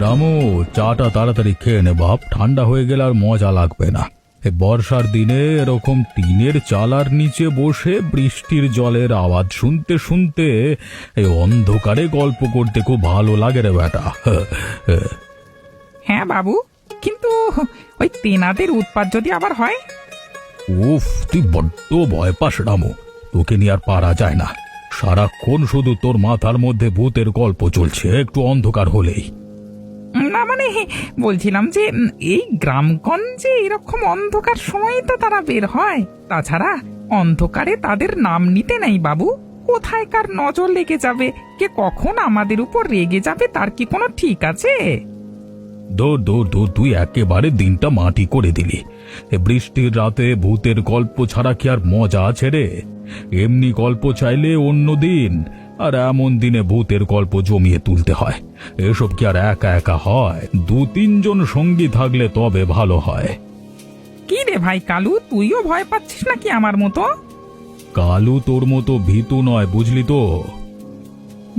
রামু, চাটা তাড়াতাড়ি খেয়ে নে বাপ, ঠান্ডা হয়ে গেলে আর মজা লাগবে না। এই বর্ষার দিনে এরকম টিনের চালার নিচে বসে বৃষ্টির জলের আওয়াজ শুনতে শুনতে এই অন্ধকারে গল্প করতে খুব ভালো লাগে রে বেটা। হ্যাঁ বাবু, কিন্তু ওই তেনাদের উৎপাত যদি আবার হয়? উফ, তুই বড্ড ভয় পাস রামু, তোকে নিয়ে আর পারা যায় না। সারাক্ষণ শুধু তোর মাথার মধ্যে ভূতের গল্প চলছে একটু অন্ধকার হলেই। না মানে বলছিলাম যে এই গ্রামগঞ্জে এরকম অন্ধকার সময় তো তারা বের হয়। তাছাড়া অন্ধকারে তাদের নাম নিতে নেই বাবু। কোথায় কার নজর লেগে যাবে, কে কখন আমাদের উপর রেগে যাবে তার কি কোনো ঠিক আছে? দূর দূর দূর, তুই একেবারে দিনটা মাটি করে দিলি। এ বৃষ্টির রাতে ভূতের গল্প ছাড়া কি আর মজা আছে রে? এমনি গল্প চাইলে অন্য দিন, আর এমন দিনে ভূতের গল্প জমিয়ে তুলতে হয়। এসব কি আর একা একা হয়? দু তিনজন সঙ্গী থাকলে তবে ভালো হয়। কি রে ভাই কালু, তুইও ভয় পাচ্ছিস নাকি আমার মতো? কালু তোর মতো ভীতু নয়, বুঝলি তো।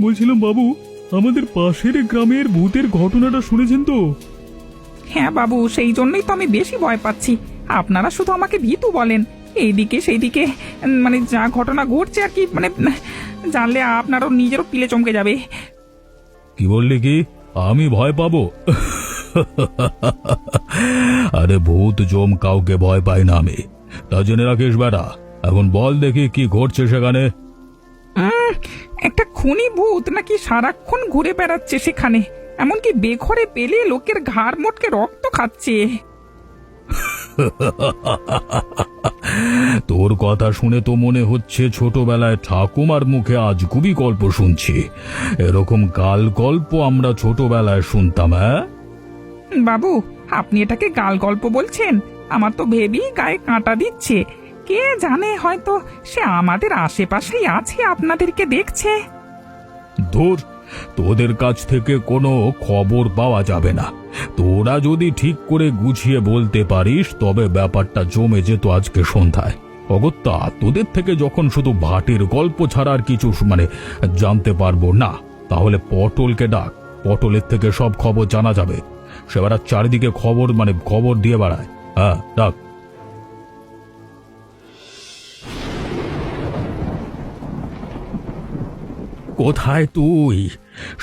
বলছিলাম বাবু, আমাদের পাশের গ্রামের ভূতের ঘটনাটা শুনেছেন তো? হ্যাঁ বাবু, সেই জন্যই তো আমি বেশি ভয় পাচ্ছি। আপনারা শুধু আমাকে ভীতু বলেন, এইদিকে সেইদিকে মানে যা ঘটনা ঘটছে আর কি, মানে জানলে আপনারও নিজেরও পিলে চমকে যাবে। কি বললি? কি আমি ভয় পাবো? আরে ভূত জম কাউকে ভয় পাই না আমি, তা জেনে রাখিস বেটা। এখন বল দেখি কি ঘটছে সেখানে। একটা খুনি ভূত নাকি সারাক্ষণ ঘুরে বেড়াচ্ছে সেখানে, এমনকি বেঘরে পেলে লোকের ঘাড় মোটকে রক্ত খাচ্ছে। তোর কথা শুনে তো মনে হচ্ছে ছোটবেলায় ঠাকুমার মুখে আজগুবি গল্প শুনছি। এরকম গাল গল্প আমরা ছোটবেলায় শুনতাম। হ্যাঁ বাবু, আপনি এটাকে গাল গল্প বলছেন? আমার তো ভেবেই গায়ে কাঁটা দিচ্ছে। কে জানে, হয়তো সে আমাদের আশেপাশেই আছে, আপনাদেরকে দেখছে। ধুর, তোদের কাছ থেকে কোনো খবর পাওয়া যাবে না। তোরা যদি ঠিক করে গুছিয়ে বলতে পারিস তবে ব্যাপারটা জমে যেত আজকে সন্ধ্যায়। অগত্যা তোদের থেকে যখন শুধু ভাটির গল্প ছাড়া আর কিছু জানতে পারবো না, তাহলে পটলকে ডাক, পটলের থেকে সব খবর জানা যাবে। সে বেড়া চারিদিকে খবর দিয়ে বেড়ায়। হ্যাঁ, ডাক। কোথায় তুই?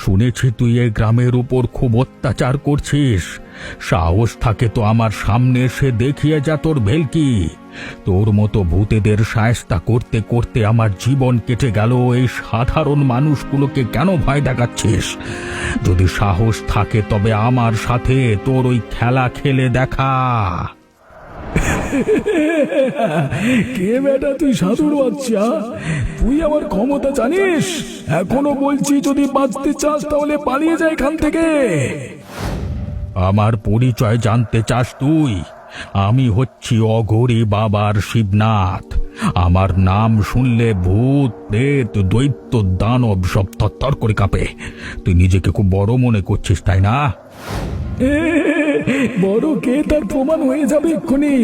শুনেছি তুই এই গ্রামের উপর খুব অত্যাচার করছিস। সাহস থাকে তো আমার সামনে এসে দেখিয়ে যা তোর ভেলকি। তোর মতো ভূতেদের শায়েস্তা করতে করতে আমার জীবন কেটে গেল। এই সাধারণ মানুষগুলোকে কেন ভয় দেখাচ্ছিস? যদি সাহস থাকে তবে আমার সাথে তোর ওই খেলা খেলে দেখা। কে বেটা তুই, সাধুর বাচ্চা? তুই আমার ক্ষমতা জানিস? এখনো বলছি, যদি বাঁচতে চাস তাহলে পালিয়ে যা এখান থেকে। আমার পরিচয় জানতে চাস তুই? আমি হচ্ছি অঘোরী বাবার শিবনাথ। আমার নাম শুনলে ভূত প্রেত দৈত্য দানব সব থরথর করে কাঁপে। তুই নিজেকে খুব বড় মনে করছিস, তাই না? বড় কে তার প্রমাণ হয়ে যাবে এক্ষুনি।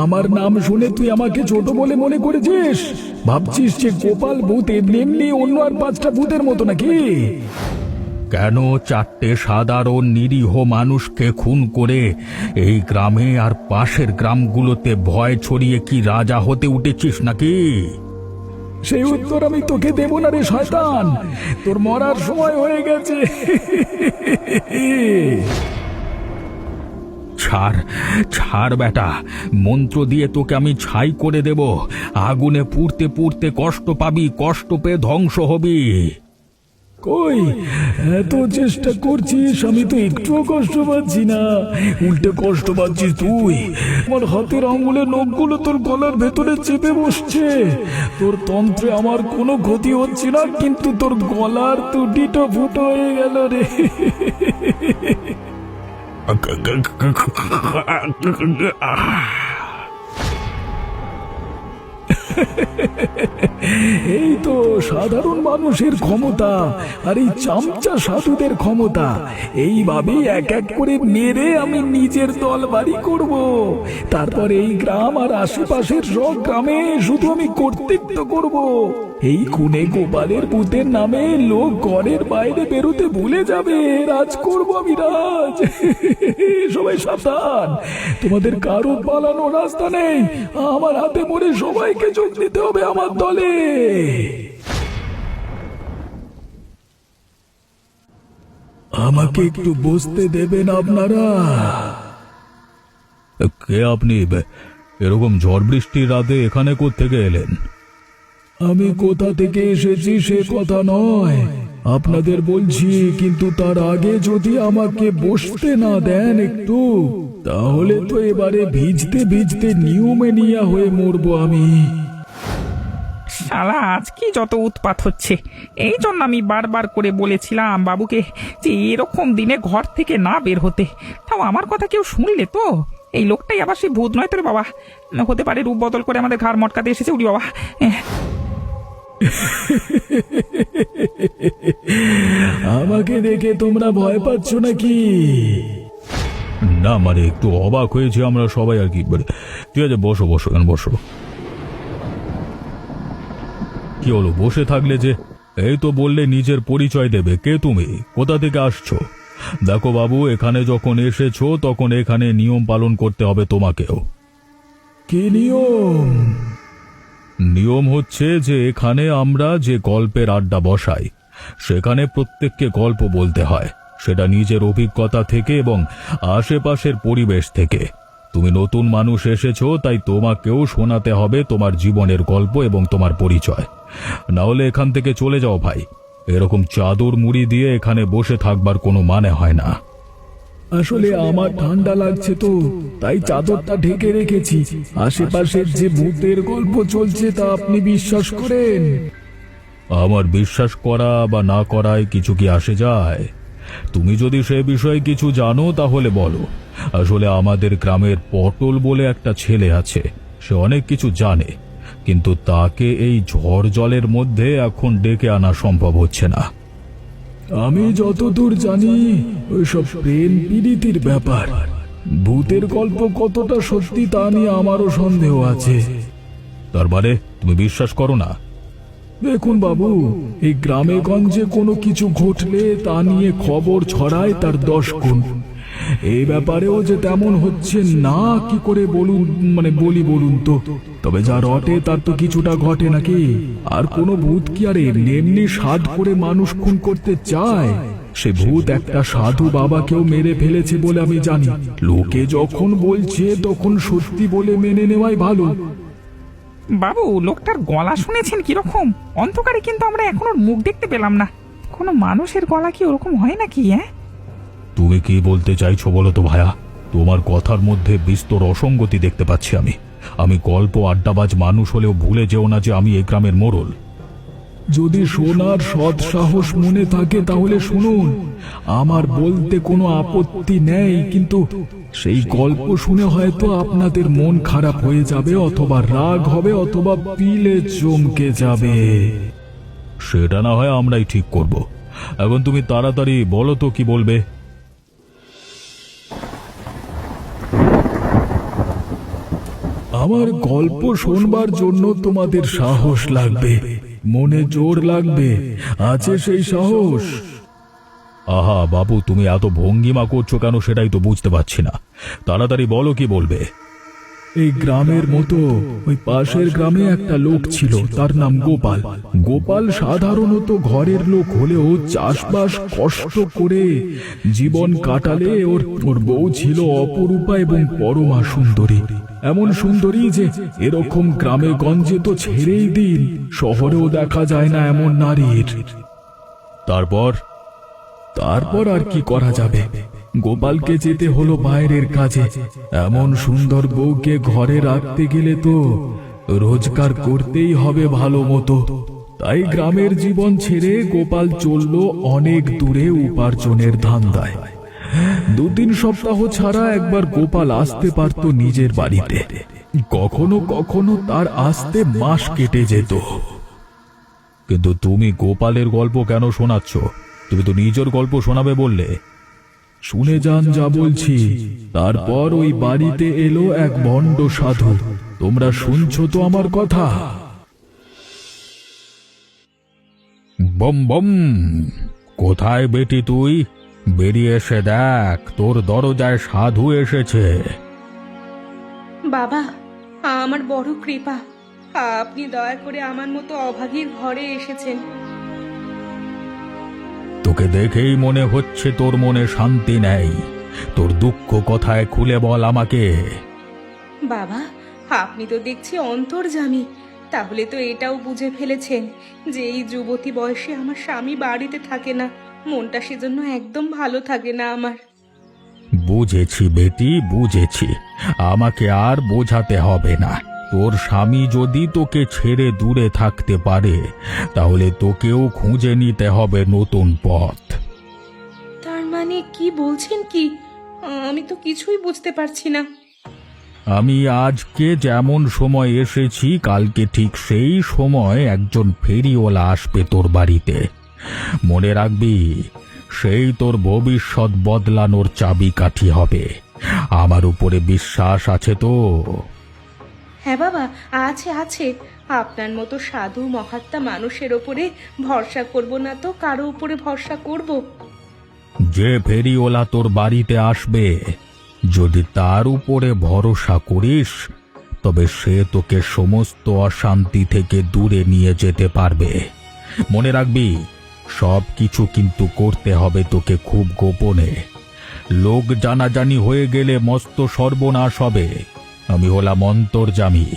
আমার নাম শুনে তুই আমাকে ছোট বলে মনে করেছিস? ভাবছিস যে গোপাল ভূত এমনি এমনি অন্য আর 5টা ভূতের মতো নাকি? কেন 4টে সাধারণ নিরীহ মানুষকে খুন করে এই গ্রামে আর পাশের গ্রামগুলোতে ভয় ছড়িয়ে কি রাজা হতে উঠেছিস নাকি? সেই উত্তর আমি তোকে দেব না রে শয়তান, তোর মরার সময় হয়ে গেছে। ছাড় ছাড় বেটা, মন্ত্র দিয়ে তোকে আমি ছাই করে দেব। আগুনে পুড়তে পুড়তে কষ্ট পাবি, কষ্ট পেয়ে ধ্বংস হবি। কই, এত চেষ্টা করছিস, আমি তো একটুও কষ্ট পাচ্ছি না, উল্টে কষ্ট পাচ্ছিস তুই। আমার হাতের আঙুলের নখগুলো তোর গলার ভেতরে চেপে বসছে। তোর তন্ত্রে আমার কোনো ক্ষতি হচ্ছে না, কিন্তু তোর গলার তুটিটা ফুটো হয়ে গেল রে। এই তো সাধারণ মানুষের ক্ষমতা, আর এই চামচা সাধুদের ক্ষমতা। এইভাবেই এক এক করে মেরে আমি নিজের দল বাড়ি করব। তারপর এই গ্রাম আর আশেপাশের সব গ্রামে শুধু আমি কর্তৃত্ব করব। এই খুনে গোপালের ভূতের নামে লোক ঘরের বাইরে বেরোতে ভুলে যাবে। রাজ করবো আমি, রাজ। সবাই সাবধান, তোমাদের কারো পালানোর রাস্তা নেই। আমার হাতে মরে সবাইকে যোগ দিতে হবে আমার দলে। আমাকে একটু বসতে দেবেন আপনারা? কে আপনি? এরকম ঝড় বৃষ্টির রাতে এখানে কোত্থেকে এলেন? আমি কোথা থেকে এসেছি সে কথা নয়, আপনাদের বলছি। কিন্তু তার আগে যদি আমাকে বসতে না দেন একটু, তাহলে তো এবারে ভিজতে ভিজতে নিউমোনিয়া হয়ে মরবো আমি। শালা আজ কি যত উৎপাত হচ্ছে! এই জন্য আমি বারবার করে বলেছিলাম বাবুকে যে এরকম দিনে ঘর থেকে না বের হতে। তাও আমার কথা কেউ শুনলে তো? এই লোকটাই আবার সেই ভূত নয় তো রে বাবা? হতে পারে রূপ বদল করে আমাদের ঘাড় মটকাতে এসেছে। উড়ি বাবা! আমাকে দেখে তোমরা ভয় পাচ্ছ নাকি? না মানে একটু অবাক হয়েছি আমরা সবাই আর কি। ঠিক আছে, বসো বসো, কেন বসো। কি হলো বসে থাকলে যে? এই তো বললে নিজের পরিচয় দেবে। কে তুমি? কোথা থেকে আসছো? দেখো বাবু, এখানে যখন এসেছো তখন এখানে নিয়ম পালন করতে হবে তোমাকেও। কি নিয়ম? নিয়ম হচ্ছে যে এখানে আমরা যে গল্পের আড্ডা বসাই, সেখানে প্রত্যেককে গল্প বলতে হয়, সেটা নিজের অভিজ্ঞতা থেকে এবং আশেপাশের পরিবেশ থেকে। তুমি নতুন মানুষ এসেছো, তাই তোমাকেও শোনাতে হবে তোমার জীবনের গল্প এবং তোমার পরিচয়। না হলে এখান থেকে চলে যাও ভাই। এরকম চাদর মুড়ি দিয়ে এখানে বসে থাকবার কোনো মানে হয় না। আসলে আমার ঠান্ডা লাগছে তো, তাই চাদরটা ঢেকে রেখেছি। আশেপাশের যে ভূতের গল্প চলছে তা আপনি বিশ্বাস করেন? আমার বিশ্বাস করা বা না করায় কিছু কি আসে যায়? তুমি যদি সে বিষয়ে কিছু জানো তাহলে বলো। আসলে আমাদের গ্রামের পটল বলে একটা ছেলে আছে, সে অনেক কিছু জানে, কিন্তু তাকে এই ঝড় জলের মধ্যে এখন ডেকে আনা সম্ভব হচ্ছে না। আমি যতদূর জানি ওইসব প্রেম পীড়িতির ব্যাপার। ভূতের গল্প কতটা সত্যি তা নিয়ে আমারও সন্দেহ আছে। তার মানে তুমি বিশ্বাস করো না? দেখুন বাবু, এই গ্রামে গঞ্জে কোনো কিছু ঘটলে তা নিয়ে খবর ছড়ায় তার 10 গুণ। এই ব্যাপারেও যে তেমন হচ্ছে না কি করে বলুন, বলুন তো। তবে যা রটে তার তো কিছুটা ঘটে নাকি? আর কোনো ভূত কি আর এমনি স্বাদ করে মানুষ খুন করতে চায়? সে ভূত একটা সাধু বাবাকেও মেরে ফেলেছে বলে আমি জানি। লোকে যখন বলছে তখন সত্যি বলে মেনে নেওয়াই ভালো। বাবু, লোকটার গলা শুনেছেন কিরকম? অন্ধকারে কিন্তু আমরা এখনো মুখ দেখতে পেলাম না। কোনো মানুষের গলা কি ওরকম হয় নাকি? তুমি কি বলতে চাইছো বলো তো ভায়া? তোমার কথার মধ্যে বিস্তর অসঙ্গতি দেখতে পাচ্ছি আমি। আমি গল্প আড্ডাবাজ মানুষ হলেও ভুলে যেও না যে আমি এই গ্রামের মোড়ল। যদি শোনার সৎ সাহস মনে থাকে তাহলে শুনুন। আমার বলতে কোনো আপত্তি নেই, কিন্তু সেই গল্প শুনে হয়তো আপনাদের মন খারাপ হয়ে যাবে, অথবা রাগ হবে, অথবা পিলে চমকে যাবে। সেটা না হয় আমরাই ঠিক করব। এখন তুমি তাড়াতাড়ি বলো তো কি বলবে। আমার গল্প শোনবার জন্য তোমাদের সাহস লাগবে, মনে জোর লাগবে। আছে সেই সাহস? আহা বাবু, তুমি এত ভঙ্গিমা করছো কেন সেটাই তো বুঝতে পারছি না। তাড়াতাড়ি বলো কি বলবে। এই গ্রামের মতো ওই পাশের গ্রামে একটা লোক ছিল, তার নাম গোপাল। গোপাল সাধারণত ঘরের লোক হলেও চাষবাস কষ্ট করে জীবন কাটালে ওর বউ ছিল অপরূপা এবং পরমা সুন্দরী। এমন সুন্দরী যে এরকম গ্রামে গঞ্জে তো ছেড়েই দিন, শহরেও দেখা যায় না এমন নারীর। তারপর আর কি করা যাবে? গোপালকে যেতে হলো বাইরের কাজে। এমন সুন্দর বউকে ঘরে রাখতে গেলে তো রোজগার করতেই হবে ভালো মতো। তাই গ্রামের জীবন ছেড়ে গোপাল চলল অনেক দূরে উপার্জনের ধান্দায়। 2-3 সপ্তাহ ছাড়া একবার গোপাল আসতে পারত নিজের বাড়িতে। কখনো কখনো তার আসতে মাস কেটে যেত। কিন্তু তুমি গোপালের গল্প কেন শোনাচ্ছ? তুমি তো নিজের গল্প শোনাবে বললে। শুনে যান যা বলছি। তারপর ওই বাড়িতে এলো এক ভণ্ড সাধু। তোমরা শুনছো তো আমার কথা? বম বম, কোথায় বেটি তুই? বেরিয়ে এসে দেখ, তোর দরজায় সাধু এসেছে। বাবা, আমার বড় কৃপা, আপনি দয়া করে আমার মতো অভাগীর ঘরে এসেছেন। তোকে দেখেই মনে হচ্ছে তোর মনে শান্তি নেই। তোর দুঃখ কথায় খুলে বল আমাকে। বাবা, আপনি তো দেখছি অন্তর্যামী, তাহলে তো এটাও বুঝে ফেলেছেন যে এই যুবতী বয়সে আমার স্বামী বাড়িতে থাকে না, মনটা সেজন্য একদম ভালো থাকে না আমার। বুঝেছি বেটি, বুঝেছি। আমাকে আর বোঝাতে হবে না। তোর স্বামী যদি তোকে ছেড়ে দূরে থাকতে পারে, তাহলে তোকেও খুঁজে নিতে হবে নতুন পথ। তার মানে কি বলছেন কি? আমি তো কিছুই বুঝতে পারছি না। আমি আজকে যেমন সময় এসেছি, কালকে ঠিক সেই সময় একজন ফেরিওয়ালা আসবে তোর বাড়িতে। মনে রাখবি, সেই তোর ভবিষ্যৎ বদলানোর চাবিকাঠি হবে। আমার উপরে বিশ্বাস আছে তো? হ্যাঁ বাবা, আছে আছে। আপনার মতো সাধু মহাত্মা মানুষের ওপরে ভরসা করব না তো কারো উপরে ভরসা করব? যে ফেরিওয়ালা তোর বাড়িতে আসবে, যদি তার উপরে ভরসা করিস, তবে সে তোকে সমস্ত অশান্তি থেকে দূরে নিয়ে যেতে পারবে। মনে রাখবি, সব কিছু কিন্তু করতে হবে তোকে খুব গোপনে। লোক জানাজানি হয়ে গেলে মস্ত সর্বনাশ হবে। আমি হলাম অন্তর্যামী।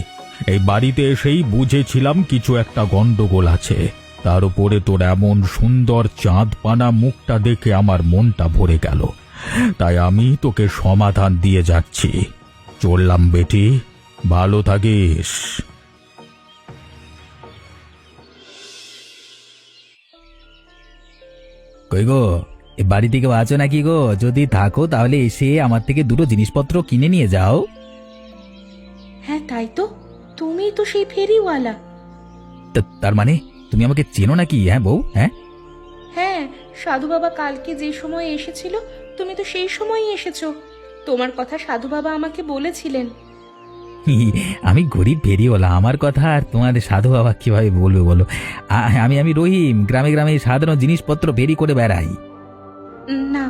এই বাড়িতে এসেই বুঝেছিলাম কিছু একটা গন্ডগোল আছে। তার উপরে তোর এমন সুন্দর চাঁদপানা মুখটা দেখে আমার মনটা ভরে গেল। তাই আমি তোকে সমাধান দিয়ে যাচ্ছি। চললাম বেটি, ভালো থাকিস। কই গো, এ বাড়িতে কেউ আছো নাকি গো? যদি থাকো তাহলে এসে আমার থেকে দুটো জিনিসপত্র কিনে নিয়ে যাও। হ্যাঁ তাই তো, তুমি তো সেই ফেরিওয়ালা। তার মানে তুমি আমাকে চেনো নাকি? হ্যাঁ বউ, হ্যাঁ। হ্যাঁ, সাধু বাবা কালকে যে সময় এসেছিল তুমি তো সেই সময়ই এসেছো। তোমার কথা সাধু বাবা আমাকে বলেছিলেন। আমি গরিব ফেরিওয়ালা, আমার কথা আর তোমার সাধু বাবা কিভাবে বলবো বলো? আমি রহিম, গ্রামে গ্রামে সাধারণ জিনিসপত্র ফেরি করে বেড়াই। না,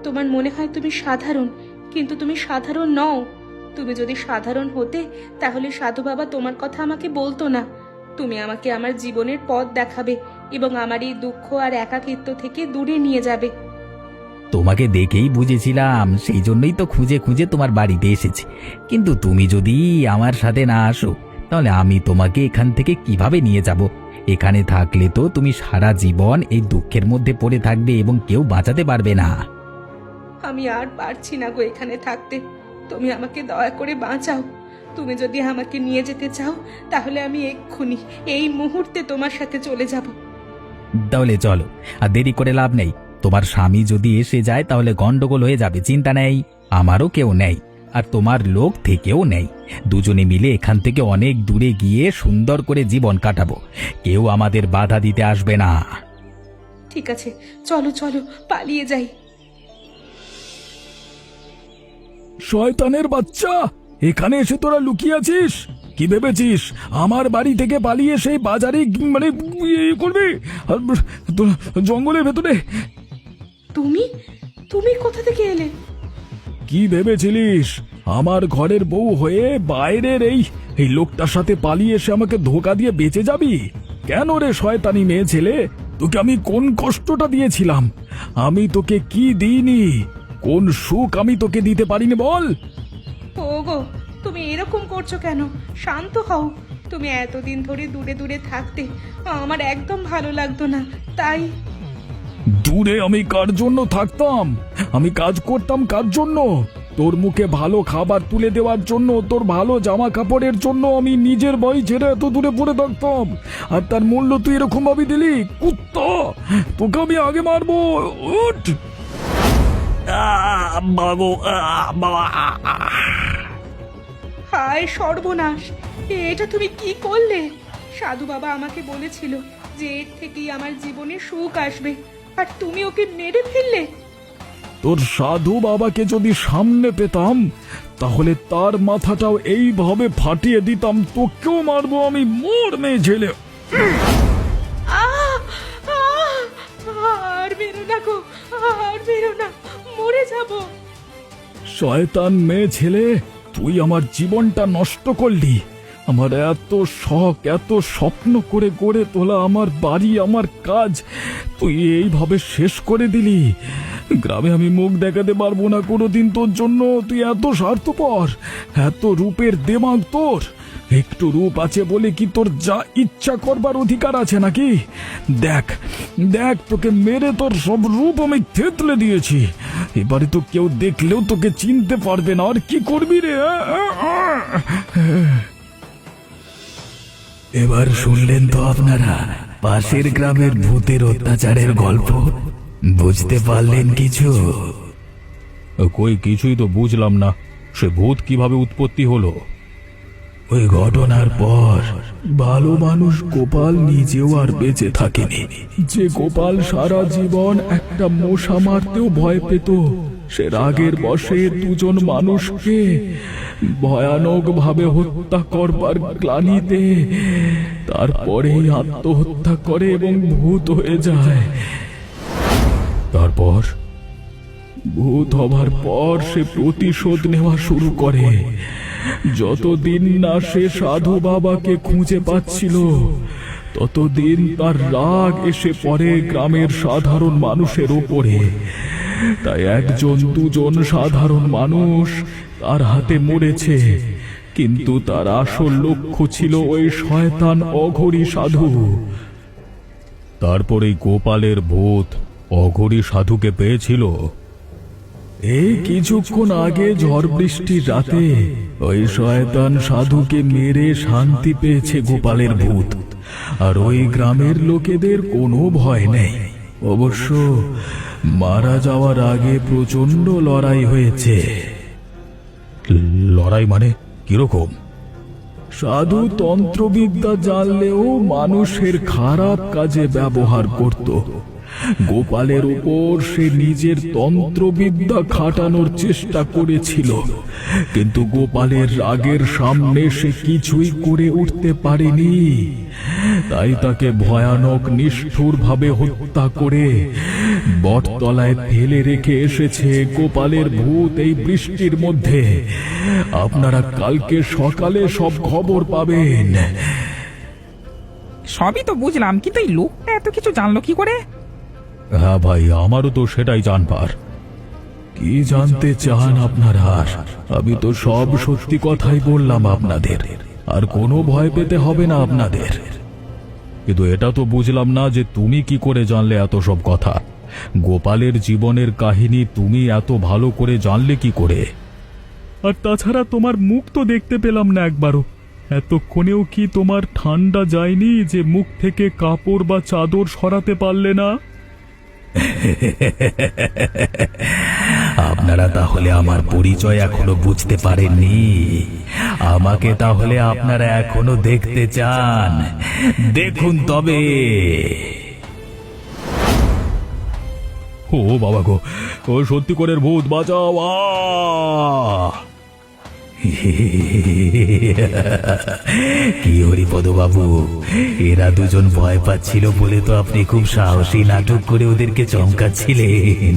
তোমার মনে হয় তুমি সাধারণ, কিন্তু তুমি সাধারণ নও। তুমি যদি সাধারণ হতে, তাহলে সাধু বাবা তোমার কথা আমাকে বলতো না। তুমি আমাকে আমার জীবনের পথ দেখাবে এবং আমার এই দুঃখ আর একাকিত্ব থেকে দূরে নিয়ে যাবে। তোমাকে দেখেই বুঝেছিলাম, সেই জন্যই তো খুঁজে খুঁজে তোমার বাড়িতে এসেছি। কিন্তু তুমি যদি আমার সাথে না আসো, তাহলে আমি তোমাকে এখান থেকে কিভাবে নিয়ে যাব? এখানে থাকলে তো তুমি সারা জীবন এই দুঃখের মধ্যে পড়ে থাকবে এবং কেউ বাঁচাতে পারবে না। আমি আর পারছি না গো এখানে থাকতে। তুমি আমাকে দয়া করে বাঁচাও। তুমি যদি আমাকে নিয়ে যেতে চাও, তাহলে আমি এক্ষুনি এই মুহূর্তে তোমার সাথে চলে যাব। তাহলে চলো, আর দেরি করে লাভ নেই। তোমার স্বামী যদি এসে যায় তাহলে গন্ডগোল হয়ে যাবে। চিন্তা নেই, আমারও কেউ নেই আর তোমার লোক থেকেও নেই। দুজনে মিলে এখান থেকে অনেক দূরে গিয়ে সুন্দর করে জীবন কাটাবো। কেউ আমাদের বাধা দিতে আসবে না। ঠিক আছে, চলো চলো, পালিয়ে যাই। শয়তানের বাচ্চা, এখানে এসে তোরা লুকিয়ে আছিস? কি ভেবেছিস আমার বাড়ি থেকে পালিয়ে সেই বাজারে মানে করবি? আর তোরা জঙ্গলের ভেতরে তুমি তুমি কোথা থেকে এলে? কি ভেবেছিলিস আমার ঘরের বউ হয়ে বাইরের এই লোকটার সাথে পালিয়ে এসে আমাকে ধোকা দিয়ে বেঁচে যাবি? কেন রে শয়তানি মেয়ে ছেলে, তোকে আমি কোন কষ্টটা দিয়েছিলাম? আমি তোকে কি দিইনি? কোন সুখ আমি তোকে দিতে পারিনি বল? ওগো, তুমি এরকম করছো কেন? শান্ত হও। তুমি এতদিন ধরে দূরে দূরে থাকতে আমার একদম ভালো লাগতো না, তাই। দূরে আমি কার জন্য থাকতাম? আমি কাজ করতাম কার জন্য? তোর মুখে ভালো খাবার তুলে দেওয়ার জন্য, তোর ভালো জামা কাপড়ের জন্য আমি নিজের বাড়ি ছেড়ে এত দূরে পড়ে থাকতাম, আর তার মূল্য তুই এরকম ভাবে দিলি? কুত্তা, তোকে আমি আগে মারবো। উঠ! হায় সর্বনাশ, এটা তুমি কি করলে? সাধু বাবা আমাকে বলেছিল যে এর থেকেই আমার জীবনে সুখ আসবে, আর তুমি ওকে মেরে ফেললে। তোর সাধু বাবাকে যদি সামনে পেতাম, তাহলে তার মাথাটাও এইভাবে ফাটিয়ে দিতাম। তোকেও মারবো আমি, মোর মেয়ে ছেলে। আহ! থাকো, আর বেরো না, মরে যাবো। শয়তান মেয়ে ছেলে, তুই আমার জীবনটা নষ্ট করলি। আমার এত শখ, এত স্বপ্ন করে গড়ে তোলা আমার বাড়ি, আমার কাজ তুই এইভাবে শেষ করে দিলি। গ্রামে আমি মুখ দেখাতে পারবো না কোনোদিন তোর জন্য। তুই এত স্বার্থপর, এত রূপের দেমাগ তোর। একটু রূপ আছে বলে কি তোর যা ইচ্ছা করবার অধিকার আছে নাকি? দেখ দেখ, তোকে মেরে তোর সব রূপ আমি থেতলে দিয়েছি। এবারে তো কেউ দেখলেও তোকে চিনতে পারবে না। আর কি করবি রে? এবার শুনলেন তো আপনারা পাশের গ্রামের ভূতের অত্যাচারের গল্প। বুঝতে পারলেন কিছু? কই কিছুই তো বুঝলাম না। সে ভূত কিভাবে উৎপত্তি হলো? ওই ঘটনার পর ভালো মানুষ গোপাল নিজেও আর বেঁচে থাকেনি। যে গোপাল সারা জীবন একটা মশা মারতেও ভয় পেত, সে রাগের বশে দুজন মানুষকে ভয়ানক ভাবে হত্যা করবার গ্লানিতে তারপরেই আত্মহত্যা করে এবং ভূত হয়ে যায়। তারপর ভূত হবার পর সে প্রতিশোধ নেওয়া শুরু করে। যতদিন না সে সাধু বাবাকে খুঁজে পাচ্ছিল, ততদিন তার রাগ এসে পড়ে গ্রামের সাধারণ মানুষের উপরে। তাই একজন দুজন সাধারণ মানুষ তার হাতে মরেছে, কিন্তু তার আসল লক্ষ্য ছিল ওই শয়তান অঘরী সাধু। তারপরে গোপালের ভূত অঘরী সাধুকে পেয়েছিল। এই কিছুক্ষণ আগে ঝড় বৃষ্টির রাতে ওই শয়তান সাধুকে মেরে শান্তি পেয়েছে গোপালের ভূত। আর ওই গ্রামের লোকেদের কোনো ভয় নেই। অবশ্য মারা যাওয়ার আগে প্রচন্ড লড়াই হয়েছে। লড়াই মানে কিরকম? সাধু তন্ত্রবিদ্যা জানলেও মানুষের খারাপ কাজে ব্যবহার করত। গোপালের উপর সে নিজের তন্ত্রবিদ্যা খাটানোর চেষ্টা করেছিল, কিন্তু গোপালের রাগের সামনে সে কিছুই করে উঠতে পারেনি। তাই তাকে ভয়ানক নিষ্ঠুরভাবে হত্যা করে বটতলায় ফেলে রেখে এসেছে গোপালের ভূত এই বৃষ্টির মধ্যে। আপনারা কালকে সকালে সব খবর পাবেন। সবই তো বুঝলাম, কিন্তু এই লোকটা এত কিছু জানলো কি করে? হ্যাঁ ভাই, আমারও তো সেটাই জানবার। কি জানতে চান আপনারা? আমি তো সব সত্যি কথাই বললাম আপনাদের, আর কোনো ভয় পেতে হবে না আপনাদের। কিন্তু এটা তো বুঝলাম না যে তুমি কি করে জানলে এত সব কথা। গোপালের জীবনের কাহিনী তুমি এত ভালো করে জানলে কি করে? আর তাছাড়া তোমার মুখ তো দেখতে পেলাম না একবারও। এতক্ষণেও কি তোমার ঠান্ডা যায়নি যে মুখ থেকে কাপড় বা চাদর সরাতে পারলে না? আপনারা তাহলে আমার পরিচয় এখনো বুঝতে পারেননি। আমাকে তাহলে আপনারা এখনো দেখতে চান? দেখুন তবে। ও বাবা গো, ও সত্যি করে ভূত, বাঁচাও! কি হরিপদ বাবু, এরা দুজন ভয় পাচ্ছিল বলে তো আপনি খুব সাহসী নাটক করে ওদেরকে চমকাচ্ছিলেন।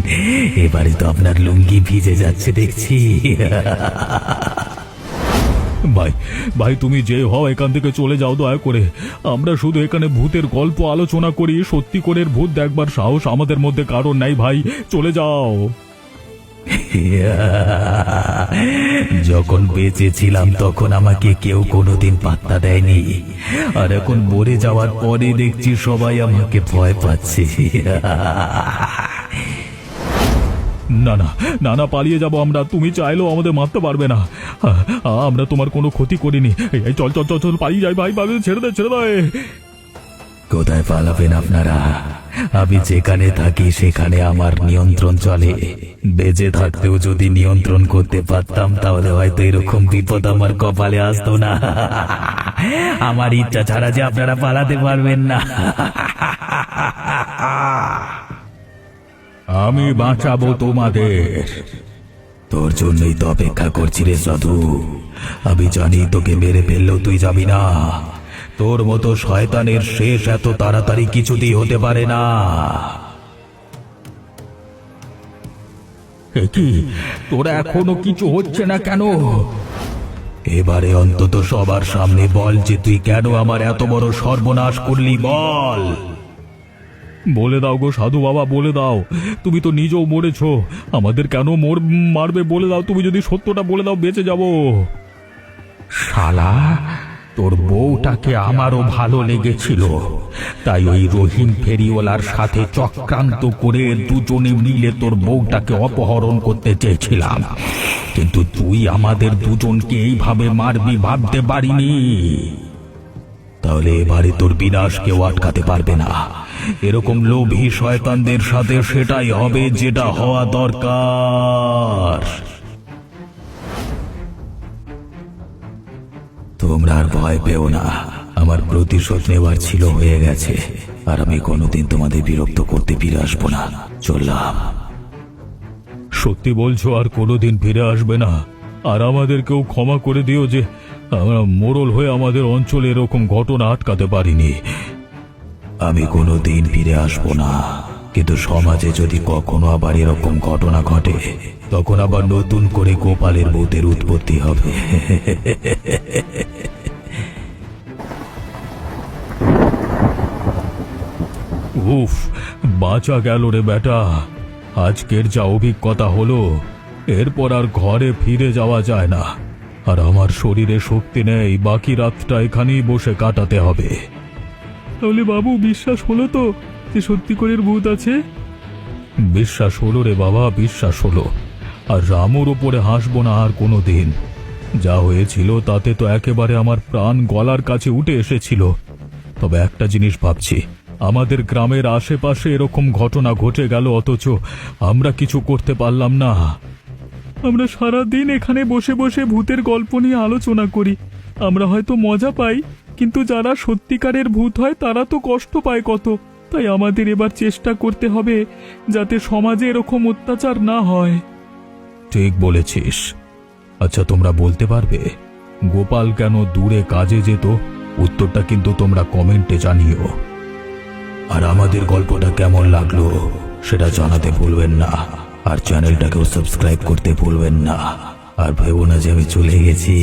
এবারে তো আপনার লুঙ্গি ভিজে যাচ্ছে দেখছি। ভাই ভাই, তুমি যে হও এখান থেকে চলে যাও দয়া করে। আমরা শুধু এখানে ভূতের গল্প আলোচনা করি, সত্যি করে ভূত দেখবার সাহস আমাদের মধ্যে কারণ নাই। ভাই চলে যাও। যখন বেঁচে ছিলাম তখন আমাকে কেউ কোনোদিন পাত্তা দেয়নি, আর এখন মরে যাওয়ার পরে দেখছি সবাই আমাকে ভয় পাচ্ছে। না না না না, পালিয়ে যাব আমরা। তুমি চাইলেও আমাদের মারতে পারবে না। আমরা তোমার কোনো ক্ষতি করিনি। এই চল চল চল চল, পালিয়ে যাই ভাই। ভাই ছেড়ে দে, ছেড়ে দে। কোথায় পালাবেন আপনারা? আমি যেখানে থাকি সেখানে আমার নিয়ন্ত্রণ চলে। বেঁচে থাকতেও যদি নিয়ন্ত্রণ করতে পারতাম তাহলে হয়তো এরকম বিপদ আমার কপালে আসতো না। আমার ইচ্ছা ছাড়া যে আপনারা পালাতে পারবেন না। আমি বাঁচাবো তোমাদের। তোর জন্যই তো অপেক্ষা করছি রে সাধু। আমি জানি তোকে মেরে ফেললেও তুই যাবি না। তোর মতো শয়তানের শেষ এত তাড়াতাড়ি কিছুতেই হতে পারে না। কি তোরা এখনো কিছু হচ্ছে না কেন? এবারে অন্তত সবার সামনে বল যে তুই কেন আমার এত বড় সর্বনাশ করলি, বল। বলে দাও গো সাধু বাবা, বলে দাও। তুমি তো নিজেও মরেছ, আমাদের কেন মারবে বলে দাও। তুমি যদি সত্যটা বলে দাও বেঁচে যাব। শালা, তোর বউটাকে আমারও ভালো লেগেছিল, তাই ওই রহিম ফেরিওয়ালার সাথে চক্রান্ত করে দুজনে মিলে তোর বউটাকে অপহরণ করতে চেয়েছিলাম, কিন্তু তুই আমাদের দুজনকে এইভাবে মারবি ভাবতে পারিনি। তাহলে এবারে তোর বিনাশ কেউ আটকাতে পারবে না। এরকম লোভী শয়তানদের সাথে সেটাই হবে যেটা হওয়া দরকার। তোমরা আর ভয় পেও না, আমার প্রতিশোধ নেওয়ার ছিল হয়ে গেছে, আর আমি কোনোদিন তোমাদের বিরক্ত করতে ফিরে আসবো না। চললাম। সত্যি বলছো আর কোনোদিন ফিরে আসবে না? আর আমাদেরকেও ক্ষমা করে দিও যে আমরা মোড়ল হয়ে আমাদের অঞ্চলে এরকম ঘটনা আটকাতে পারিনি। আমি কোনোদিন ফিরে আসবো না, কিন্তু সমাজে যদি কখনো আবার এরকম ঘটনা ঘটে তখন আবার নতুন করে গোপালের ভূতের উৎপত্তি হবে। উফ, বাঁচা গেল রে বেটা। আজকের যা অভিজ্ঞতা হলো, এরপর আর ঘরে ফিরে যাওয়া যায় না, আর আমার শরীরে শক্তি নেই, বাকি রাতটা এখানেই বসে কাটাতে হবে। তাহলে বাবু বিশ্বাস হলো তো যে সত্যি করে ভূত আছে? বিশ্বাস হলো রে বাবা, বিশ্বাস হলো। আর রামুর ওপরে হাসবো না আর কোনো দিন। যা হয়েছিল তাতে তো একেবারে আমার প্রাণ গলার কাছে উঠে এসেছিল। তবে একটা জিনিস ভাবছি, আমাদের গ্রামের আশেপাশে এরকম ঘটনা ঘটে গেল, অথচ আমরা কিছু করতে পারলাম না। আমরা সারা দিন এখানে বসে বসে ভূতের গল্প নিয়ে আলোচনা করি। আমরা হয়তো মজা পাই, কিন্তু যারা সত্যিকারের ভূত হয় তারা তো কষ্ট পায় কত। তাই আমাদের এবার চেষ্টা করতে হবে যাতে সমাজে এরকম অত্যাচার না হয়। ঠিক বলেছিস। আচ্ছা, তোমরা বলতে পারবে গোপাল কেন দূরে কাজে যেত? উত্তরটা কিন্তু তোমরা কমেন্টে জানিও। আর আমাদের গল্পটা কেমন লাগলো সেটা জানাতে ভুলবেন না, আর চ্যানেলটাকেও সাবস্ক্রাইব করতে ভুলবেন না। আর ভেবো না যে আমি চলে গেছি,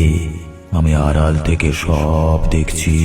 আমি আড়াল থেকে সব দেখছি।